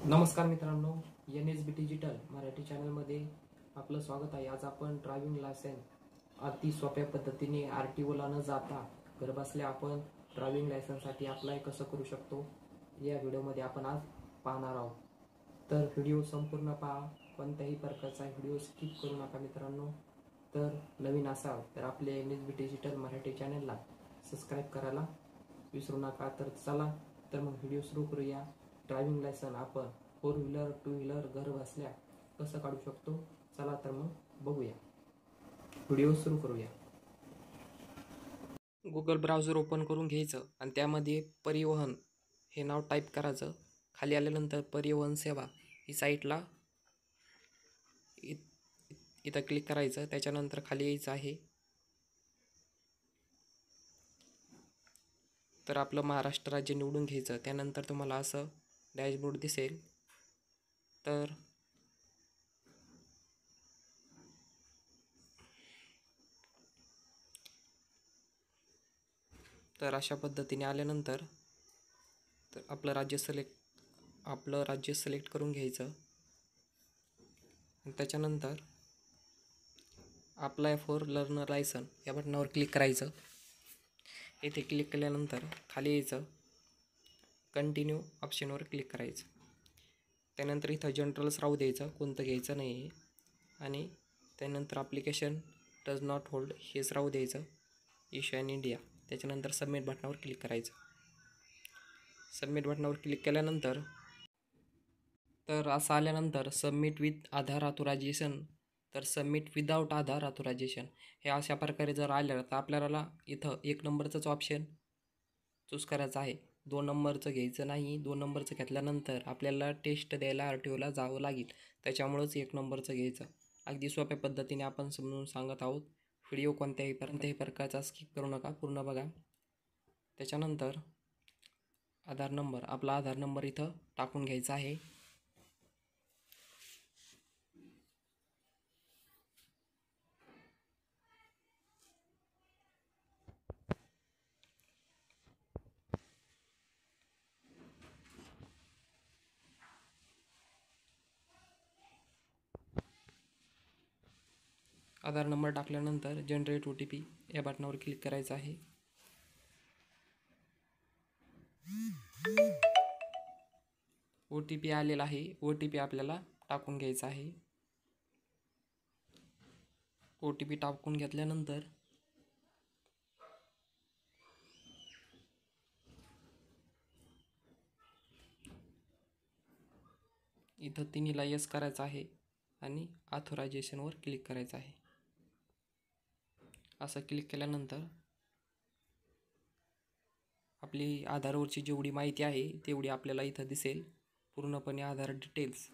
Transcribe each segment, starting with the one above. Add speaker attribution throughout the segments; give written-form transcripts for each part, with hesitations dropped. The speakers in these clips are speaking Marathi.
Speaker 1: नमस्कार मित्रांनो, NSB डिजिटल मराठी चॅनलमध्ये आपलं स्वागत आहे। आज आपण ड्रायव्हिंग लायसन्स अति सोप्या पद्धतीने RTOला न जाता घरबसल्या आपण ड्रायव्हिंग लायसन्ससाठी अप्लाय कसं करू शकतो या व्हिडिओमध्ये आपण आज पाहणार आहोत। तर व्हिडिओ संपूर्ण पहा, कोणत्याही प्रकारचा व्हिडिओ स्किप करू नका मित्रांनो। तर नवीन असाल तर आपले NSB डिजिटल मराठी चॅनलला सबस्क्राईब करायला विसरू नका। तर चला तर मग व्हिडिओ सुरू करूया। ड्रायव्हिंग लायसन्स आपण 4 व्हीलर 2 व्हीलर घर बसल्या कसं काढू शकतो, चला तर मग बघूया। व्हिडिओ सुरू करूया। गुगल ब्राउझर ओपन करून घ्यायचं आणि त्यामध्ये परिवहन हे नाव टाईप करायचं। खाली आल्यानंतर परिवहन सेवा ही साईटला इथं क्लिक करायचं। त्याच्यानंतर खाली यायचं आहे। तर आपलं महाराष्ट्र राज्य निवडून घ्यायचं। त्यानंतर तुम्हाला असं डॅशबोर्ड दिसेल। तर अशा पद्धतीने आल्यानंतर तर आपलं राज्य सिलेक्ट करून घ्यायचं आणि त्याच्यानंतर अप्लाय फॉर लर्नर लायसन या बटनावर क्लिक करायचं। इथे क्लिक केल्यानंतर खाली यायचं, कंटिन्यू ऑप्शनवर क्लिक करायचं। त्यानंतर इथं जनरल्स राहू द्यायचं, कोणतं घ्यायचं नाही आहे। आणि त्यानंतर ॲप्लिकेशन डज नॉट होल्ड हेच राहू द्यायचं, इश्यू इन इंडिया। त्याच्यानंतर सबमिट बटनावर क्लिक करायचं। सबमिट बटनावर क्लिक केल्यानंतर तर असं आल्यानंतर सबमिट विथ आधार ऑथरायझेशन, तर सबमिट विदाउट आधार ऑथरायझेशन हे अशा प्रकारे जर आलं तर आपल्याला इथं 1 नंबरचंच ऑप्शन चूज करायचं आहे। 2 नंबरचं घ्यायचं नाही। 2 नंबरचं घेतल्यानंतर आपल्याला टेस्ट द्यायला RTOला जावं लागेल, त्याच्यामुळंच 1 नंबरचं घ्यायचं। अगदी सोप्या पद्धतीने आपण समजून सांगत आहोत। व्हिडिओ कोणत्याही प्रकारचा स्किप करू नका, पूर्ण बघा। त्याच्यानंतर आपला आधार नंबर इथं टाकून घ्यायचा आहे। आधार नंबर टाकल्यानंतर जनरेट OTP या बटनावर क्लिक करायचं आहे। OTP आलेला आहे। OTP आपल्याला टाकून घ्यायचा आहे। OTP टाकून घेतल्यानंतर इथं तिन्हीला यस करायचं आहे आणि ऑथरायझेशनवर क्लिक करायचं आहे। असं क्लिक केल्यानंतर आपली आधारवरची जेवढी माहिती आहे तेवढी आपल्याला इथं दिसेल। पूर्णपणे आधार डिटेल्स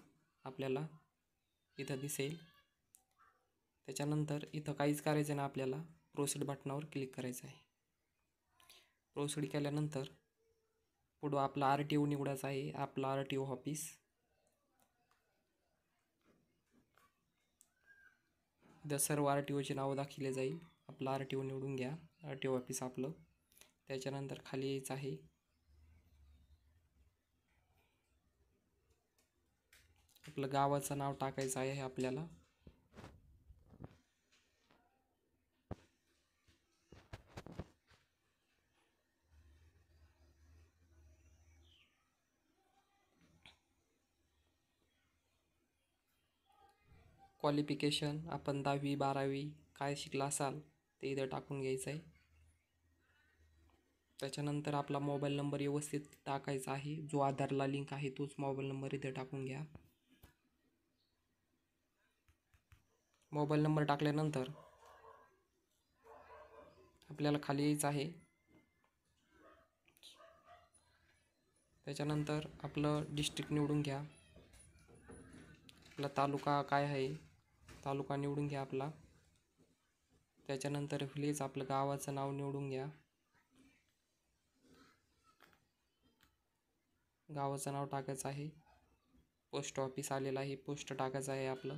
Speaker 1: आपल्याला इथं दिसेल। त्याच्यानंतर इथं काहीच करायचं नाही, आपल्याला प्रोसीड बटनावर क्लिक करायचं आहे। प्रोसीड केल्यानंतर पुढं आपला RTO निवडायचा आहे, आपला RTO ऑफिस। इथं सर्व RTOचे नाव दाखवले जाईल। आपला RTO निवडून घ्या, RTO ऑफिस आपलं। त्याच्यानंतर खाली यायचं आहे। आपलं गावाचं नाव टाकायचं आहे आपल्याला। क्वालिफिकेशन आपण 10वी 12वी काय शिकला असाल ते इथं टाकून घ्यायचं आहे। त्याच्यानंतर आपला मोबाईल नंबर व्यवस्थित टाकायचा आहे, जो आधारला लिंक आहे तोच मोबाईल नंबर इथे टाकून घ्या। मोबाईल नंबर टाकल्यानंतर आपल्याला खाली यायचं आहे। त्याच्यानंतर आपलं डिस्ट्रिक्ट निवडून घ्या। आपला तालुका काय आहे, तालुका निवडून घ्या आपला। त्याच्यानंतर विलेज आपलं गावाचं नाव निवडून घ्या। गावाचं नाव टाकायचं आहे। पोस्ट ऑफिस आलेलं आहे, पोस्ट टाकायचं आहे आपलं।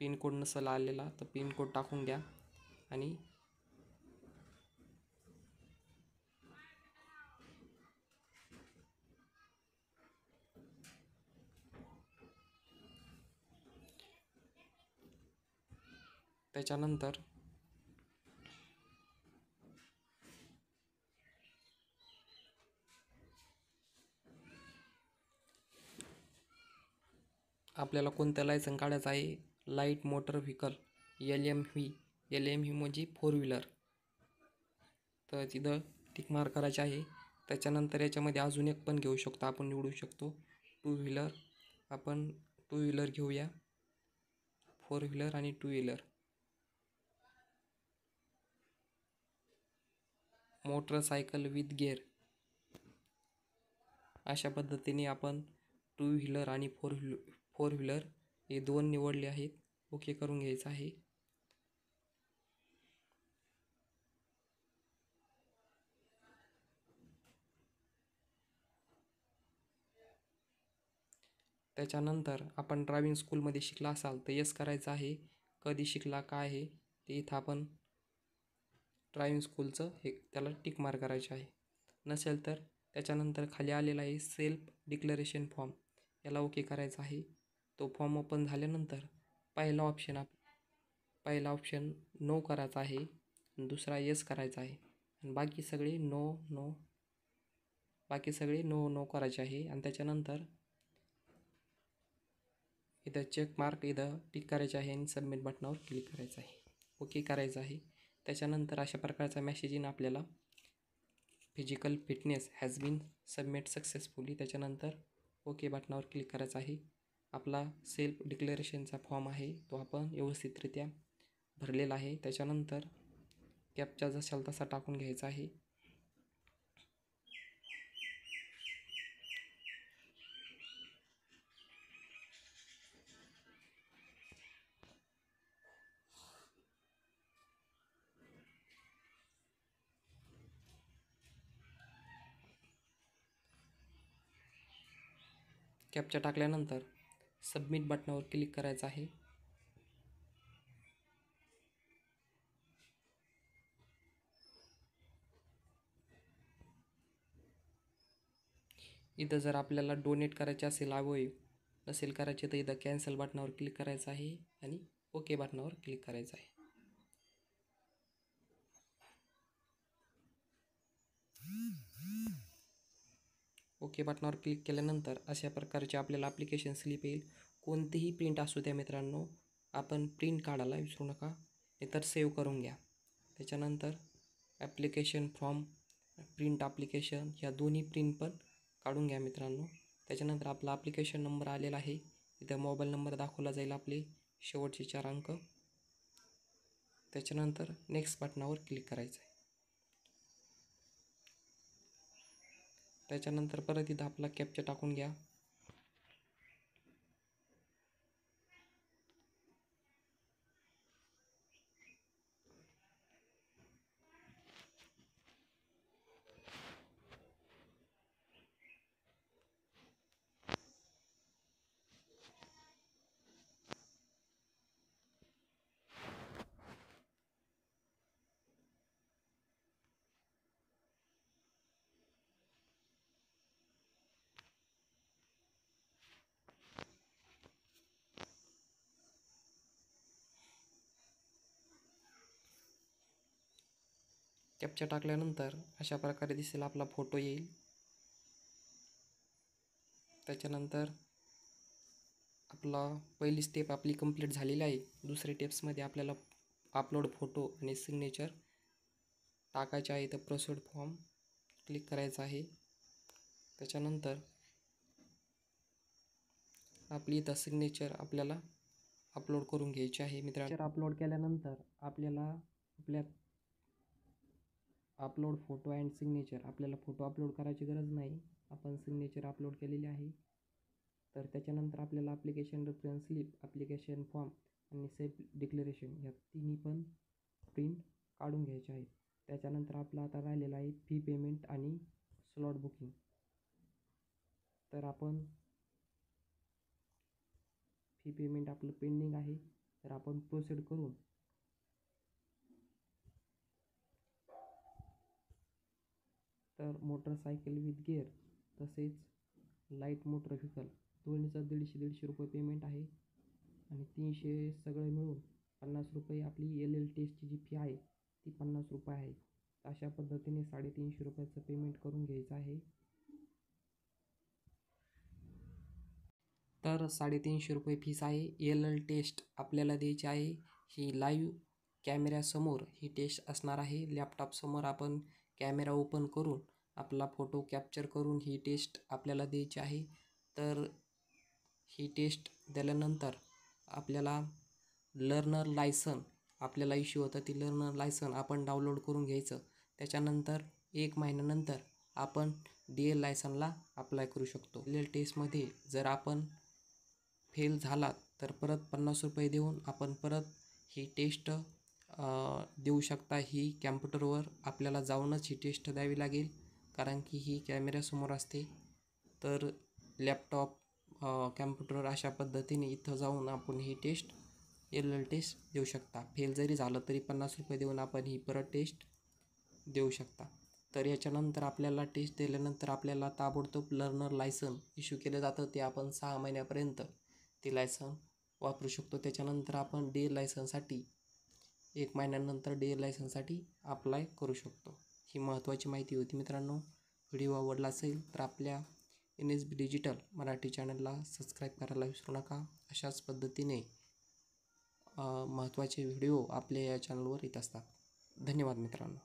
Speaker 1: पिनकोड नसेल आलेला तर पिनकोड टाकून घ्या आणि त्याच्यानंतर आपल्याला कोणतं लायसन काढायचं आहे, light motor vehicle LMV. LMV म्हणजे 4 व्हीलर. तर तिथं टिक मार्क करायचे आहे. त्याच्यानंतर याच्यामध्ये अजून एक पण घेऊ शकतो, आपण निवडू शकतो 2 व्हीलर. आपण 2 व्हीलर घेऊया, 4 व्हीलर आणि 2 व्हीलर. मोटरसायकल विथ गिअर अशा पद्धतीने आपण 2 व्हीलर आणि 4 व्हीलर हे 2 निवडले आहेत. ओके करून घ्यायचं आहे. त्याच्यानंतर आपण ड्रायव्हिंग स्कूलमध्ये शिकला असाल तर यस करायचं आहे. कधी शिकला काय आहे ते इथं आपण ड्रायव्हिंग स्कूलचं हे त्याला टिक मार्क करायचे आहे. नसेल तर त्याच्यानंतर खाली आलेला आहे सेल्फ डिक्लेरेशन फॉर्म, याला ओके करायचं आहे. तो फॉर्म ओपन झाल्यानंतर पहिला ऑप्शन नो करायचा आहे, दुसरा येस करायचा आहे आणि बाकी सगळे नो करायचे आहे. आणि त्याच्यानंतर इथं चेक मार्क इथं टिक करायचे आहे आणि सबमिट बटनावर क्लिक करायचं आहे, ओके करायचं आहे. त्याच्यानंतर अशा प्रकारचा मेसेज येईन आपल्याला, physical fitness has been submit successfully. त्याच्यानंतर ओके बटनावर क्लिक करायचं आहे. आपला सेल्फ डिक्लेरेशनचा फॉर्म आहे तो आपण व्यवस्थितरित्या भरलेला आहे. त्याच्यानंतर कॅप्चा जशाल तसा टाकून घ्यायचा आहे. कॅप्चा टाकल्यानंतर सबमिट बटनावर क्लिक करायचं आहे. इथं जर आपल्याला डोनेट करायचे असेल अवयव नसेल करायचे तर इथं कॅन्सल बटनावर क्लिक करायचं आहे आणि ओके बटनावर क्लिक करायचं आहे. ओके बटनावर क्लिक केल्यानंतर अशा प्रकारचे आपल्याला ॲप्लिकेशन स्लिप येईल. कोणतीही प्रिंट असू द्या मित्रांनो, आपण प्रिंट काढायला विसरू नका, नाहीतर सेव्ह करून घ्या. त्याच्यानंतर ॲप्लिकेशन फॉर्म, प्रिंट ॲप्लिकेशन ह्या दोन्ही प्रिंट पण काढून घ्या मित्रांनो. त्याच्यानंतर आपला ॲप्लिकेशन नंबर आलेला आहे, इथं मोबाईल नंबर दाखवला जाईल, आपले शेवटचे 4 अंक. त्याच्यानंतर नेक्स्ट बटनावर क्लिक करायचं आहे. त्याच्यानंतर परत इथं आपला कॅप्चा टाकून घ्या. कॅप्चा टाकल्यानंतर अशा प्रकारे दिसेल, आपला फोटो येईल. त्याच्यानंतर आपला पहिली स्टेप आपली कंप्लीट झालेली आहे. दुसऱ्या टिप्समध्ये आपल्याला अपलोड फोटो आणि सिग्नेचर टाकायचे आहे. तर प्रोसीड फॉर्म क्लिक करायचा आहे. त्याच्यानंतर आपली इथं सिग्नेचर आपल्याला अपलोड करून घ्यायची आहे मित्रांनो. अपलोड केल्यानंतर आपल्याला आपल्या अपलोड फोटो अँड सिग्नेचर, आपल्याला फोटो अपलोड करायची गरज नाही, आपण सिग्नेचर अपलोड केलेली आहे. तर त्याच्यानंतर आपल्याला application reference slip, application form आणि सेल्फ डिक्लेरेशन या तिन्ही पण प्रिंट काढून घ्यायचे आहेत. त्याच्यानंतर आपला आता राहिलेला आहे फी पेमेंट आणि स्लॉट बुकिंग. तर आपण फी पेमेंट आपलं पेंडिंग आहे, तर आपण प्रोसीड करून तर मोटरसायकल विथ गिअर तसेच लाईट मोटर व्हेकल दोन्हीचं 150 रुपये पेमेंट आहे आणि 300 सगळं मिळून ₹50 आपली LL टेस्टची जी फी आहे ती ₹50 आहे. अशा पद्धतीने ₹350 पेमेंट करून घ्यायचं आहे. तर ₹350 फीस आहे. LL टेस्ट आपल्याला द्यायची आहे. ही लाईव्ह कॅमेऱ्यासमोर ही टेस्ट असणार आहे. लॅपटॉपसमोर आपण कॅमेरा ओपन करून आपला फोटो कॅप्चर करून ही टेस्ट आपल्याला द्यायची आहे. तर ही टेस्ट दिल्यानंतर आपल्याला लर्नर लायसन आपल्याला इश्यू होतं. ती लर्नर लायसन आपण डाउनलोड करून घ्यायचं. त्याच्यानंतर 1 महिन्यानंतर आपण DL लायसनला अप्लाय करू शकतो. LL टेस्टमध्ये जर आपण फेल झाला तर परत ₹50 देऊन आपण परत ही टेस्ट देऊ शकता. ही कॅम्प्युटरवर आपल्याला जाऊनच ही टेस्ट द्यावी लागेल, कारण की ही कॅमेऱ्यासमोर असते. तर लॅपटॉप कॅम्प्युटर अशा पद्धतीने इथं जाऊन आपण ही टेस्ट LL टेस्ट देऊ शकता. फेल जरी झालं तरी ₹50 देऊन आपण ही परत टेस्ट देऊ शकता. तर याच्यानंतर आपल्याला टेस्ट दिल्यानंतर आपल्याला ताबडतोब लर्नर लायसन इश्यू केलं जातं. ते आपण 6 महिन्यापर्यंत ते लायसन वापरू शकतो. त्याच्यानंतर आपण DL लायसनसाठी 1 महिन्यानंतर DL लायसनसाठी अप्लाय करू शकतो. ही महत्त्वाची माहिती होती मित्रांनो. व्हिडिओ आवडला असेल तर आपल्या NSB डिजिटल मराठी चॅनलला सबस्क्राईब करायला विसरू नका. अशाच पद्धतीने महत्त्वाचे व्हिडिओ आपल्या या चॅनलवर येत असतात. धन्यवाद मित्रांनो.